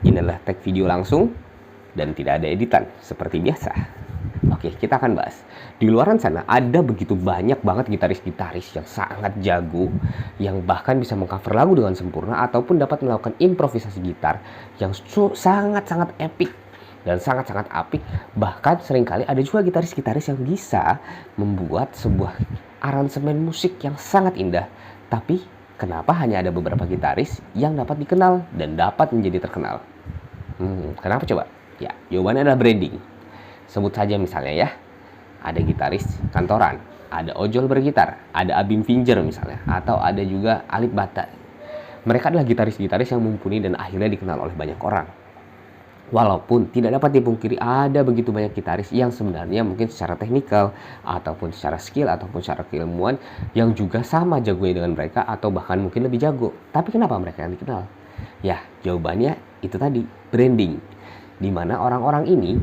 Ini adalah tag video langsung dan tidak ada editan seperti biasa. Oke, kita akan bahas. Di luaran sana ada begitu banyak banget gitaris-gitaris yang sangat jago, yang bahkan bisa mengcover lagu dengan sempurna ataupun dapat melakukan improvisasi gitar yang sangat-sangat epic dan sangat-sangat apik. Bahkan seringkali ada juga gitaris-gitaris yang bisa membuat sebuah aransemen musik yang sangat indah. Tapi kenapa hanya ada beberapa gitaris yang dapat dikenal dan dapat menjadi terkenal? Kenapa coba? Ya, jawabannya adalah branding. Sebut saja misalnya ya, ada gitaris kantoran, ada ojol bergitar, ada Abim Finger misalnya, atau ada juga Alip Bata. Mereka adalah gitaris-gitaris yang mumpuni dan akhirnya dikenal oleh banyak orang. Walaupun tidak dapat dipungkiri ada begitu banyak gitaris yang sebenarnya mungkin secara teknikal ataupun secara skill ataupun secara keilmuan yang juga sama jagonya dengan mereka atau bahkan mungkin lebih jago. Tapi kenapa mereka yang dikenal? Ya, jawabannya itu tadi, branding. Di mana orang-orang ini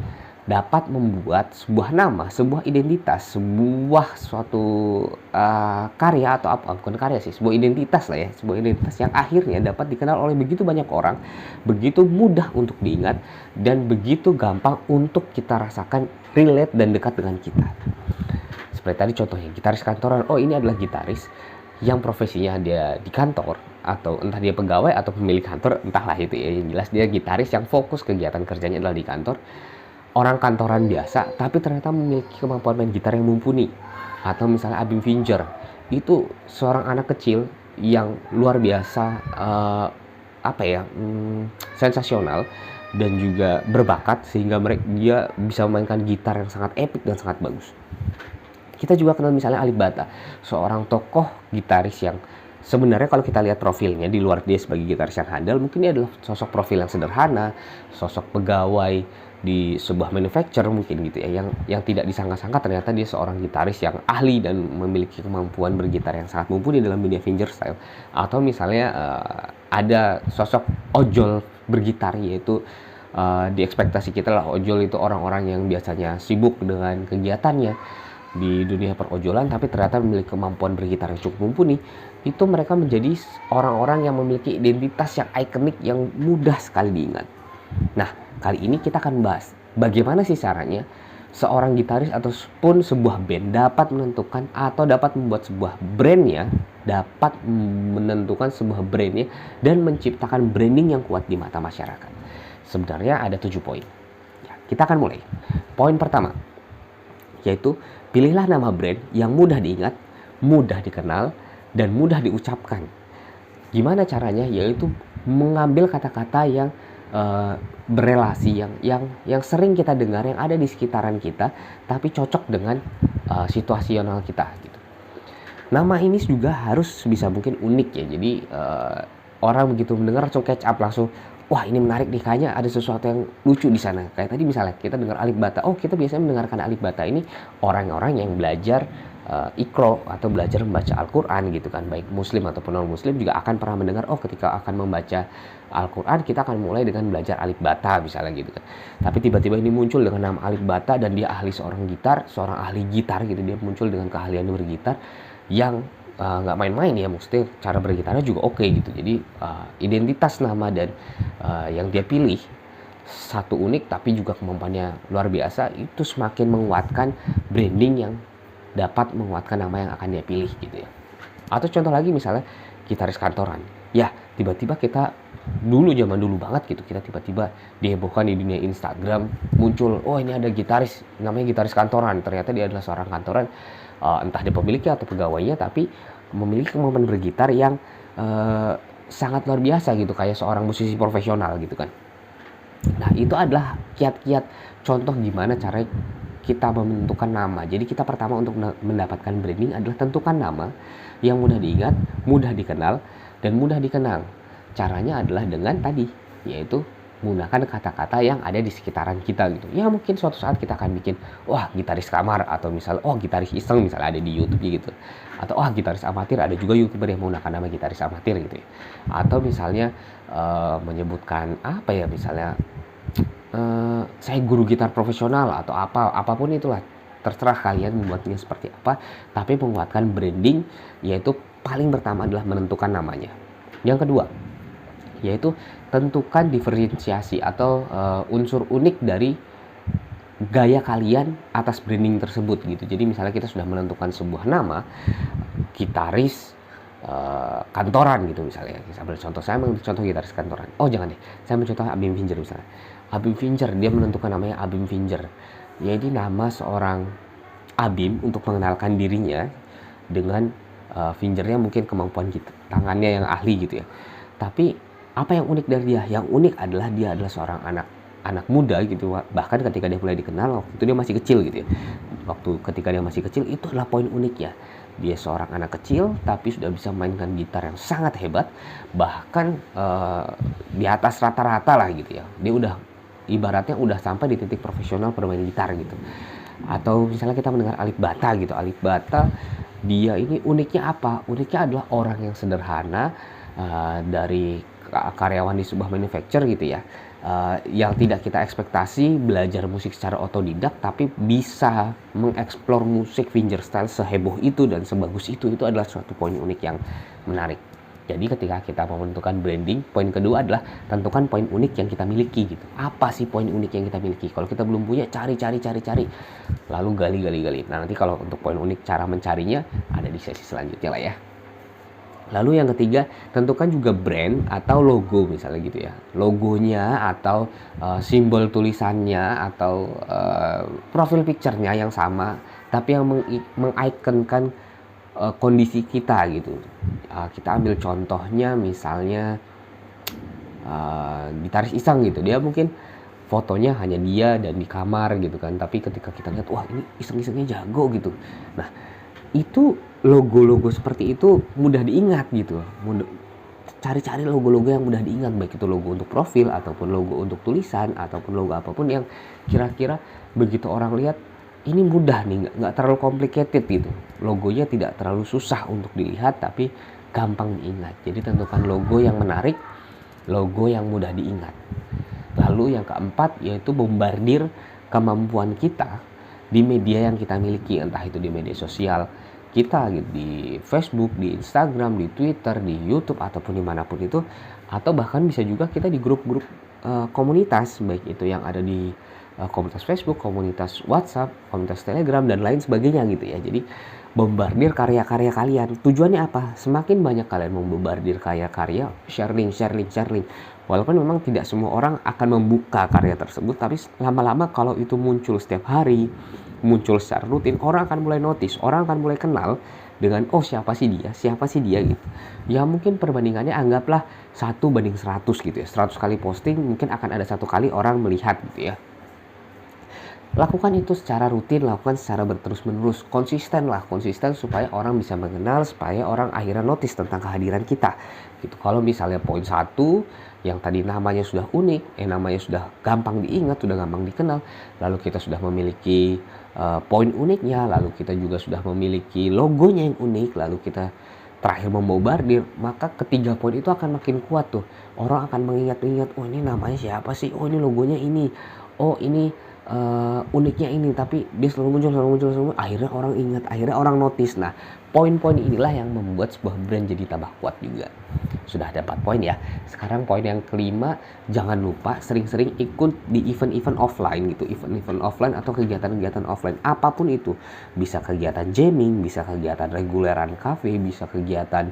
dapat membuat sebuah nama, sebuah identitas, sebuah suatu karya atau apa, bukan karya sih, sebuah identitas lah ya, sebuah identitas yang akhirnya dapat dikenal oleh begitu banyak orang, begitu mudah untuk diingat, dan begitu gampang untuk kita rasakan relate dan dekat dengan kita. Seperti tadi contohnya, gitaris kantoran, oh ini adalah gitaris yang profesinya dia di kantor, atau entah dia pegawai atau pemilik kantor, entahlah itu ya, yang jelas dia gitaris yang fokus kegiatan kerjanya adalah di kantor. Orang kantoran biasa, tapi ternyata memiliki kemampuan main gitar yang mumpuni. Atau misalnya Abim Finger, itu seorang anak kecil yang luar biasa, sensasional dan juga berbakat sehingga dia bisa memainkan gitar yang sangat epik dan sangat bagus. Kita juga kenal misalnya Alip Bata, seorang tokoh gitaris yang sebenarnya kalau kita lihat profilnya di luar dia sebagai gitaris yang handal, mungkin dia adalah sosok profil yang sederhana, sosok pegawai di sebuah manufacturer mungkin gitu ya, yang tidak disangka-sangka ternyata dia seorang gitaris yang ahli dan memiliki kemampuan bergitar yang sangat mumpuni dalam dunia fingerstyle. Atau misalnya ada sosok ojol bergitar, yaitu di ekspektasi kita lah ojol itu orang-orang yang biasanya sibuk dengan kegiatannya di dunia perojolan tapi ternyata memiliki kemampuan bergitar yang cukup mumpuni. Itu mereka menjadi orang-orang yang memiliki identitas yang ikonik yang mudah sekali diingat. Nah, kali ini kita akan bahas bagaimana sih caranya seorang gitaris ataupun sebuah band dapat menentukan atau dapat membuat sebuah brandnya, dapat menentukan sebuah brandnya dan menciptakan branding yang kuat di mata masyarakat. Sebenarnya ada 7 poin. Ya, kita akan mulai. Poin pertama, yaitu pilihlah nama brand yang mudah diingat, mudah dikenal, dan mudah diucapkan. Gimana caranya? Yaitu mengambil kata-kata yang berelasi, yang sering kita dengar, yang ada di sekitaran kita, tapi cocok dengan situasional kita gitu. Nama ini juga harus bisa mungkin unik ya. Jadi orang begitu mendengar langsung catch up, langsung wah ini menarik nih, kayaknya ada sesuatu yang lucu di sana. Kayak tadi misalnya kita dengar Alip Bata, oh kita biasanya mendengarkan Alip Bata ini orang-orang yang belajar Iqra atau belajar membaca Al-Quran gitu kan, baik muslim ataupun non muslim juga akan pernah mendengar, oh ketika akan membaca Al-Quran kita akan mulai dengan belajar Alip Bata misalnya gitu kan. Tapi tiba-tiba ini muncul dengan nama Alip Bata dan dia ahli seorang gitar, seorang ahli gitar gitu, dia muncul dengan keahlian bergitar yang nggak main-main ya, maksudnya cara bergitarnya juga oke gitu. Jadi identitas nama dan yang dia pilih satu unik tapi juga kemampuannya luar biasa, itu semakin menguatkan branding yang dapat menguatkan nama yang akan dia pilih gitu ya. Atau contoh lagi misalnya gitaris kantoran, ya tiba-tiba kita zaman dulu banget gitu, kita tiba-tiba dihebohkan di dunia Instagram, muncul oh ini ada gitaris namanya gitaris kantoran, ternyata dia adalah seorang kantoran, entah dia pemiliknya atau pegawainya, tapi memiliki kemampuan bergitar yang sangat luar biasa gitu, kayak seorang musisi profesional gitu kan. Nah itu adalah kiat-kiat contoh gimana cara kita menentukan nama. Jadi kita pertama untuk mendapatkan branding adalah tentukan nama yang mudah diingat, mudah dikenal, dan mudah dikenang. Caranya adalah dengan tadi, yaitu menggunakan kata-kata yang ada di sekitaran kita gitu. Ya mungkin suatu saat kita akan bikin, wah gitaris kamar, atau misal, oh gitaris iseng misalnya ada di YouTube gitu. Atau wah gitaris amatir, ada juga YouTuber yang menggunakan nama gitaris amatir gitu ya. Atau misalnya menyebutkan apa ya, misalnya saya guru gitar profesional atau apapun itulah, terserah kalian membuatnya seperti apa, tapi menguatkan branding, yaitu paling pertama adalah menentukan namanya. Yang kedua, yaitu tentukan diferensiasi atau unsur unik dari gaya kalian atas branding tersebut gitu. Jadi misalnya kita sudah menentukan sebuah nama, gitaris kantoran gitu misalnya. Sambil contoh, saya mengambil contoh gitaris kantoran. Oh jangan deh, saya mencontoh Abim Finger misalnya. Abim Finger, dia menentukan namanya Abim Finger. Jadi nama seorang Abim untuk mengenalkan dirinya dengan fingernya mungkin kemampuan tangannya yang ahli gitu ya. Tapi apa yang unik dari dia? Yang unik adalah dia adalah seorang anak muda gitu. Bahkan ketika dia mulai dikenal waktu itu dia masih kecil gitu ya. Waktu ketika dia masih kecil itu adalah poin uniknya. Dia seorang anak kecil tapi sudah bisa memainkan gitar yang sangat hebat, bahkan di atas rata-rata lah gitu ya. Dia udah ibaratnya udah sampai di titik profesional bermain gitar gitu. Atau misalnya kita mendengar Alip Ba Ta gitu. Alip Ba Ta, dia ini uniknya apa? Uniknya adalah orang yang sederhana, dari karyawan di sebuah manufacturer gitu ya, yang tidak kita ekspektasi belajar musik secara otodidak tapi bisa mengeksplor musik fingerstyle seheboh itu dan sebagus itu adalah suatu poin unik yang menarik. Jadi ketika kita mau menentukan branding, poin kedua adalah tentukan poin unik yang kita miliki gitu. Apa sih poin unik yang kita miliki? Kalau kita belum punya, cari. Lalu gali. Nah, nanti kalau untuk poin unik cara mencarinya ada di sesi selanjutnya lah ya. Lalu yang ketiga, tentukan juga brand atau logo misalnya gitu ya. Logonya atau simbol tulisannya atau profil picture-nya yang sama, tapi yang mengikonkan kondisi kita gitu. Kita ambil contohnya misalnya gitaris Isang gitu. Dia mungkin fotonya hanya dia dan di kamar gitu kan. Tapi ketika kita lihat, wah ini Iseng-isengnya jago gitu. Nah, itu logo-logo seperti itu mudah diingat gitu. Cari-cari logo-logo yang mudah diingat, baik itu logo untuk profil ataupun logo untuk tulisan ataupun logo apapun yang kira-kira begitu orang lihat ini mudah nih, nggak terlalu complicated gitu. Logonya tidak terlalu susah untuk dilihat tapi gampang diingat. Jadi tentukan logo yang menarik, logo yang mudah diingat. Lalu yang keempat yaitu bombardir kemampuan kita di media yang kita miliki, entah itu di media sosial kita gitu, di Facebook, di Instagram, di Twitter, di YouTube ataupun dimanapun itu, atau bahkan bisa juga kita di grup-grup komunitas, baik itu yang ada di komunitas Facebook, komunitas WhatsApp, komunitas Telegram dan lain sebagainya gitu ya. Jadi bombardir karya-karya kalian. Tujuannya apa? Semakin banyak kalian membombardir karya-karya, sharing. Walaupun memang tidak semua orang akan membuka karya tersebut, tapi lama-lama kalau itu muncul setiap hari, muncul secara rutin, orang akan mulai notice, orang akan mulai kenal dengan siapa sih dia gitu. Ya mungkin perbandingannya anggaplah 1:100 gitu ya. 100 kali posting mungkin akan ada 1 kali orang melihat gitu ya. Lakukan itu secara rutin, lakukan secara berterus-menerus, konsisten supaya orang bisa mengenal, supaya orang akhirnya notice tentang kehadiran kita gitu. Kalau misalnya poin 1 yang tadi namanya sudah unik, namanya sudah gampang diingat, sudah gampang dikenal, lalu kita sudah memiliki poin uniknya, lalu kita juga sudah memiliki logonya yang unik, lalu kita terakhir membombardir, maka ketiga poin itu akan makin kuat tuh. Orang akan mengingat-ingat, oh ini namanya siapa sih, oh ini logonya ini, oh ini uniknya ini, tapi dia selalu muncul, akhirnya orang ingat, akhirnya orang notice. Nah, poin-poin inilah yang membuat sebuah brand jadi tambah kuat juga. Sudah ada 4 poin ya. Sekarang poin yang kelima, jangan lupa sering-sering ikut di event-event offline gitu, event-event offline atau kegiatan-kegiatan offline apapun itu. Bisa kegiatan jamming, bisa kegiatan reguleran cafe, bisa kegiatan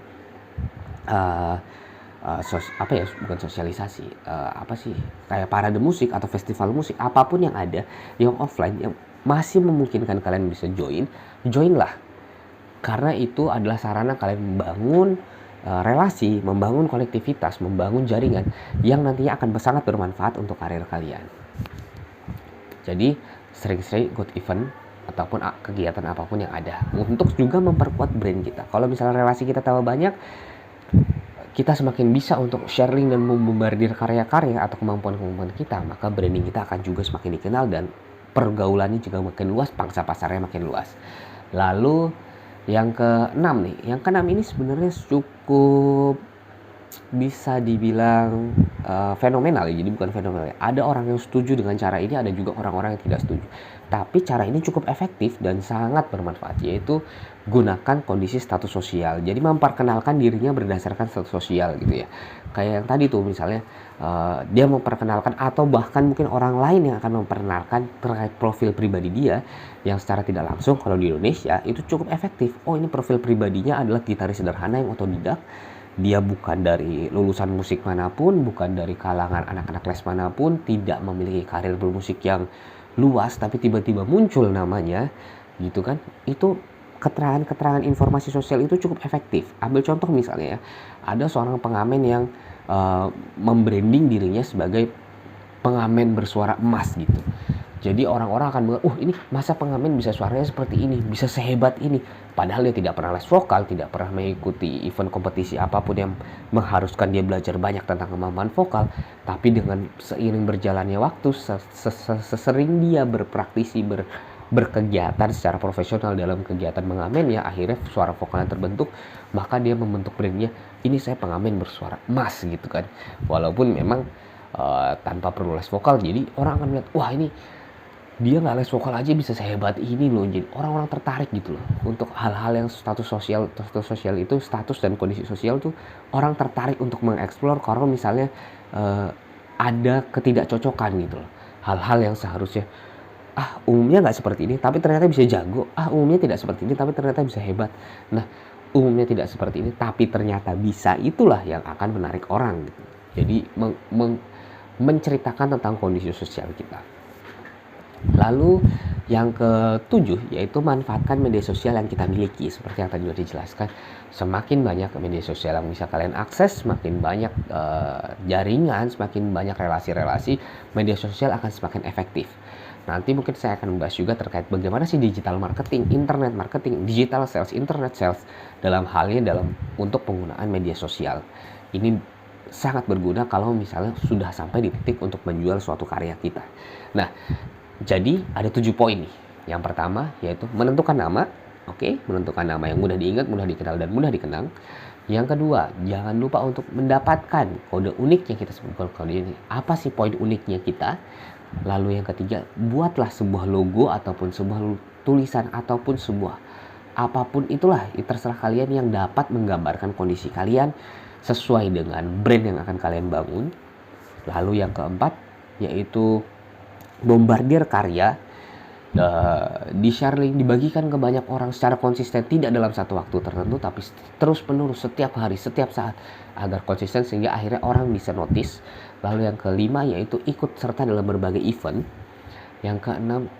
bukan sosialisasi, kayak parade musik atau festival musik, apapun yang ada yang offline yang masih memungkinkan kalian bisa joinlah, karena itu adalah sarana kalian membangun relasi, membangun kolektivitas, membangun jaringan yang nantinya akan sangat bermanfaat untuk karir kalian. Jadi sering-sering ikut event ataupun kegiatan apapun yang ada untuk juga memperkuat brand kita. Kalau misalnya relasi kita tambah banyak, kita semakin bisa untuk sharing dan membombardir karya-karya atau kemampuan-kemampuan kita, maka branding kita akan juga semakin dikenal dan pergaulannya juga makin luas, pangsa pasarnya makin luas. Lalu yang keenam nih, yang keenam ini sebenarnya cukup bisa dibilang fenomenal ya, jadi bukan fenomenal ya. Ada orang yang setuju dengan cara ini, ada juga orang-orang yang tidak setuju. Tapi cara ini cukup efektif dan sangat bermanfaat, yaitu gunakan kondisi status sosial. Jadi memperkenalkan dirinya berdasarkan status sosial gitu ya. kayak yang tadi tuh misalnya dia memperkenalkan atau bahkan mungkin orang lain yang akan memperkenalkan terkait profil pribadi dia yang secara tidak langsung kalau di Indonesia itu cukup efektif. Oh, ini profil pribadinya adalah gitaris sederhana yang otodidak, dia bukan dari lulusan musik manapun, bukan dari kalangan anak-anak les manapun, tidak memiliki karir bermusik yang luas, tapi tiba-tiba muncul namanya gitu kan. Itu keterangan-keterangan informasi sosial itu cukup efektif. Ambil contoh misalnya ya, ada seorang pengamen yang membranding dirinya sebagai pengamen bersuara emas gitu. Jadi orang-orang akan bilang, ini masa pengamen bisa suaranya seperti ini, bisa sehebat ini. Padahal dia tidak pernah les vokal, tidak pernah mengikuti event kompetisi apapun yang mengharuskan dia belajar banyak tentang kemampuan vokal. Tapi dengan seiring berjalannya waktu, sesering dia berpraktisi, berkegiatan secara profesional dalam kegiatan mengamen ya, akhirnya suara vokalnya terbentuk, maka dia membentuk brandnya, ini saya pengamen bersuara emas gitu kan. Walaupun memang tanpa perlu les vokal, jadi orang akan melihat, wah ini dia nggak les vokal aja bisa sehebat ini loh. Jadi orang-orang tertarik gitu loh untuk hal-hal yang status sosial itu, status dan kondisi sosial tuh orang tertarik untuk mengeksplor kalau misalnya ada ketidakcocokan gitu loh. Hal-hal yang seharusnya umumnya nggak seperti ini tapi ternyata bisa jago, umumnya tidak seperti ini tapi ternyata bisa hebat. Nah, umumnya tidak seperti ini tapi ternyata bisa, itulah yang akan menarik orang gitu. Jadi menceritakan tentang kondisi sosial kita. Lalu yang ketujuh yaitu manfaatkan media sosial yang kita miliki. Seperti yang tadi sudah dijelaskan, semakin banyak media sosial yang bisa kalian akses, semakin banyak jaringan, semakin banyak relasi-relasi, media sosial akan semakin efektif. Nanti mungkin saya akan membahas juga terkait bagaimana sih digital marketing, internet marketing, digital sales, internet sales dalam halnya untuk penggunaan media sosial. Ini sangat berguna kalau misalnya sudah sampai di titik untuk menjual suatu karya kita. Nah, jadi ada 7 poin nih. Yang pertama yaitu menentukan nama. Oke, menentukan nama yang mudah diingat, mudah dikenal, dan mudah dikenang. Yang kedua, jangan lupa untuk mendapatkan kode unik yang kita sebut kode ini. Apa sih poin uniknya kita? Lalu yang ketiga, buatlah sebuah logo ataupun sebuah tulisan ataupun sebuah apapun itulah, terserah kalian yang dapat menggambarkan kondisi kalian sesuai dengan brand yang akan kalian bangun. Lalu yang keempat yaitu bombardir karya, di-share link, dibagikan ke banyak orang secara konsisten, tidak dalam satu waktu tertentu tapi terus menerus setiap hari, setiap saat, agar konsisten sehingga akhirnya orang bisa notice. Lalu yang kelima yaitu ikut serta dalam berbagai event. Yang keenam,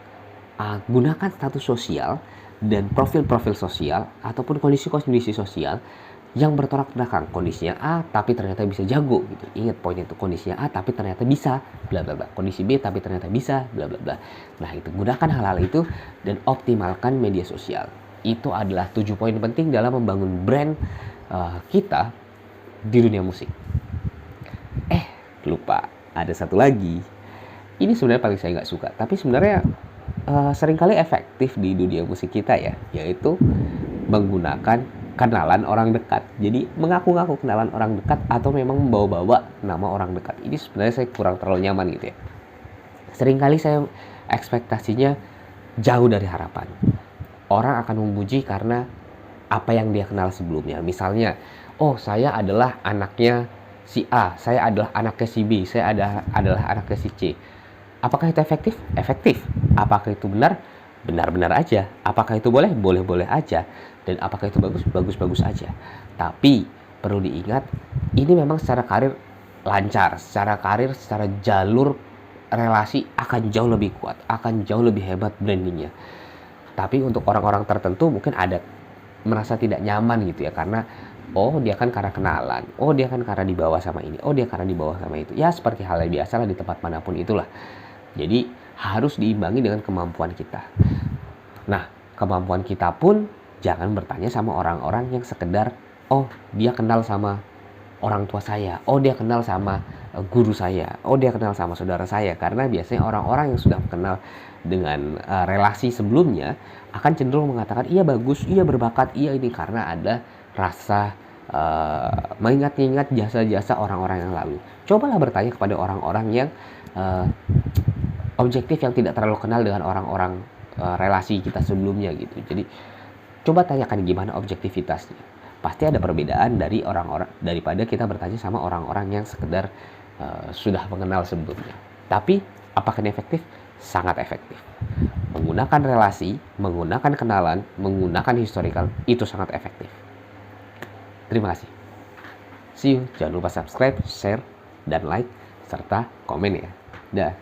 gunakan status sosial dan profil-profil sosial ataupun kondisi-kondisi sosial yang bertolak belakang. Kondisinya A tapi ternyata bisa jago gitu. Ingat poin itu, kondisinya A tapi ternyata bisa bla bla bla. Kondisi B tapi ternyata bisa bla bla bla. Nah, itu gunakan hal-hal itu dan optimalkan media sosial. Itu adalah 7 poin penting dalam membangun brand kita di dunia musik. Lupa, ada satu lagi. Ini sebenarnya paling saya nggak suka, tapi sebenarnya seringkali efektif di dunia musik kita ya, yaitu menggunakan kenalan orang dekat. Jadi mengaku-ngaku kenalan orang dekat atau memang membawa-bawa nama orang dekat. Ini sebenarnya saya kurang terlalu nyaman gitu ya. Seringkali saya ekspektasinya jauh dari harapan. Orang akan memuji karena apa yang dia kenal sebelumnya. Misalnya, saya adalah anaknya si A, saya adalah anaknya si B, saya adalah anaknya si C. Apakah itu efektif? Efektif. Apakah itu benar? Benar-benar aja. Apakah itu boleh? Boleh-boleh aja. Dan apakah itu bagus? Bagus-bagus aja. Tapi perlu diingat, ini memang secara karir lancar, secara jalur relasi akan jauh lebih kuat, akan jauh lebih hebat brandingnya. Tapi untuk orang-orang tertentu mungkin ada merasa tidak nyaman gitu ya, karena dia kan karena kenalan, dia kan karena dibawa sama ini, dia karena dibawa sama itu. Ya seperti hal yang biasa lah di tempat manapun itulah. Jadi harus diimbangi dengan kemampuan kita. Nah, kemampuan kita pun jangan bertanya sama orang-orang yang sekedar dia kenal sama orang tua saya, dia kenal sama guru saya, dia kenal sama saudara saya. Karena biasanya orang-orang yang sudah kenal dengan relasi sebelumnya akan cenderung mengatakan iya bagus, iya berbakat, iya ini, karena ada rasa mengingat-ingat jasa-jasa orang-orang yang lalu. Cobalah bertanya kepada orang-orang yang objektif, yang tidak terlalu kenal dengan orang-orang relasi kita sebelumnya gitu. Jadi coba tanyakan gimana objektivitasnya. pasti ada perbedaan dari orang-orang daripada kita bertanya sama orang-orang yang sekedar sudah mengenal sebelumnya. Tapi apakah ini efektif? Sangat efektif. Menggunakan relasi, menggunakan kenalan, menggunakan historical, itu sangat efektif. Terima kasih. See you. Jangan lupa subscribe, share, dan like, serta komen ya. Dah.